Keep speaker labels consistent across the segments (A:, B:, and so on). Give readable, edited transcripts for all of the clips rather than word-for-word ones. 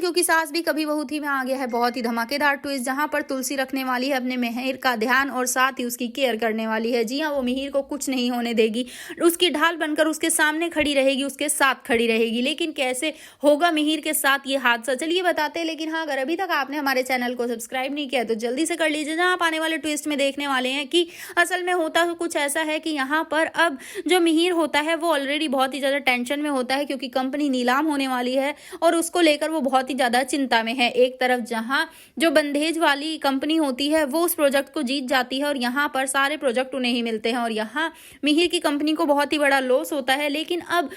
A: क्योंकि सास भी कभी बहू थी में आ गया है बहुत ही धमाकेदार ट्विस्ट, जहां पर तुलसी रखने वाली है अपने मिहिर का ध्यान और साथ ही उसकी केयर करने वाली है। जी हाँ, वो मिहिर को कुछ नहीं होने देगी, उसकी ढाल बनकर उसके सामने खड़ी रहेगी, उसके साथ खड़ी रहेगी। लेकिन कैसे होगा मिहिर के साथ ये हादसा, चलिए बताते हैं। लेकिन हाँ, अगर अभी तक आपने हमारे चैनल को सब्सक्राइब नहीं किया तो जल्दी से कर लीजिए। जहाँ आप आने वाले ट्विस्ट में देखने वाले हैं कि असल में होता कुछ ऐसा है कि यहाँ पर अब जो मिहिर होता है वो ऑलरेडी बहुत ही ज्यादा टेंशन में होता है, क्योंकि कंपनी नीलाम होने वाली है और उसको लेकर वो बहुत ही ज्यादा चिंता में है। एक तरफ जहां जो बंधेज वाली कंपनी होती है वो उस प्रोजेक्ट को जीत जाती है और यहाँ पर सारे प्रोजेक्ट उन्हें ही मिलते हैं और यहाँ मिहिर की कंपनी को बहुत ही बड़ा लॉस होता है। लेकिन अब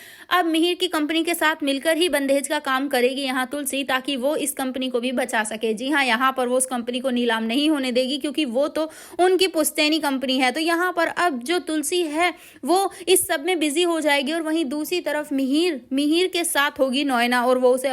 A: मिहिर की कंपनी के साथ मिलकर ही बंधेज का काम करेगी यहाँ तुलसी, ताकि वो इस कंपनी को भी बचा सके। जी हाँ, यहाँ पर वो उस कंपनी को नीलाम नहीं होने देगी, क्योंकि वो तो उनकी पुश्तैनी कंपनी है। तो यहाँ पर अब जो तुलसी है वो इस सब में बिजी हो जाएगी और वहीं दूसरी तरफ मिहिर के साथ होगी नोएना और वो उसे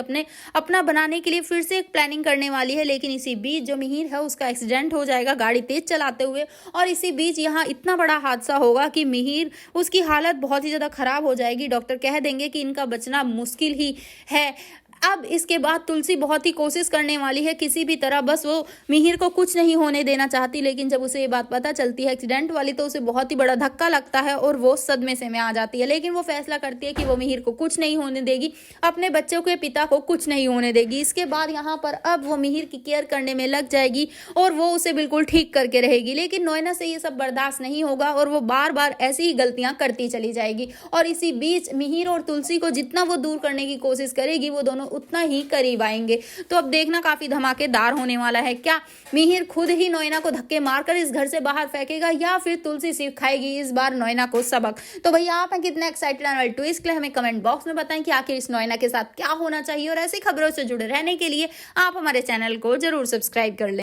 A: अपना बनाने के लिए फिर से एक प्लानिंग करने वाली है। लेकिन इसी बीच जो मिहिर है उसका एक्सीडेंट हो जाएगा गाड़ी तेज चलाते हुए, और इसी बीच यहाँ इतना बड़ा हादसा होगा कि मिहिर उसकी हालत बहुत ही ज्यादा खराब हो जाएगी। डॉक्टर कह देंगे कि इनका बचना मुश्किल ही है। अब इसके बाद तुलसी बहुत ही कोशिश करने वाली है किसी भी तरह, बस वो मिहिर को कुछ नहीं होने देना चाहती। लेकिन जब उसे ये बात पता चलती है एक्सीडेंट वाली, तो उसे बहुत ही बड़ा धक्का लगता है और वो सदमे से में आ जाती है। लेकिन वो फैसला करती है कि वो मिहिर को कुछ नहीं होने देगी, अपने बच्चों के पिता को कुछ नहीं होने देगी। इसके बाद यहाँ पर अब वो मिहिर की केयर करने में लग जाएगी और वो उसे बिल्कुल ठीक करके रहेगी। लेकिन नोएना से ये सब बर्दाश्त नहीं होगा और वो बार बार ऐसी ही गलतियां करती चली जाएगी। और इसी बीच मिहिर और तुलसी को जितना वो दूर करने की कोशिश करेगी, वो दोनों उतना ही करीब आएंगे। तो अब देखना काफी धमाकेदार होने वाला है। क्या मिहिर खुद ही नोएना को धक्के मारकर इस घर से बाहर फेंकेगा या फिर तुलसी सिखाएगी इस बार नोएना को सबक? तो भैया आप हैं कितने एक्साइटेड आने वाले ट्विस्ट के लिए हमें कमेंट बॉक्स में बताएं कि आखिर इस नोएना के साथ क्या होना चाहिए। और ऐसी खबरों से जुड़े रहने के लिए आप हमारे चैनल को जरूर सब्सक्राइब कर लें।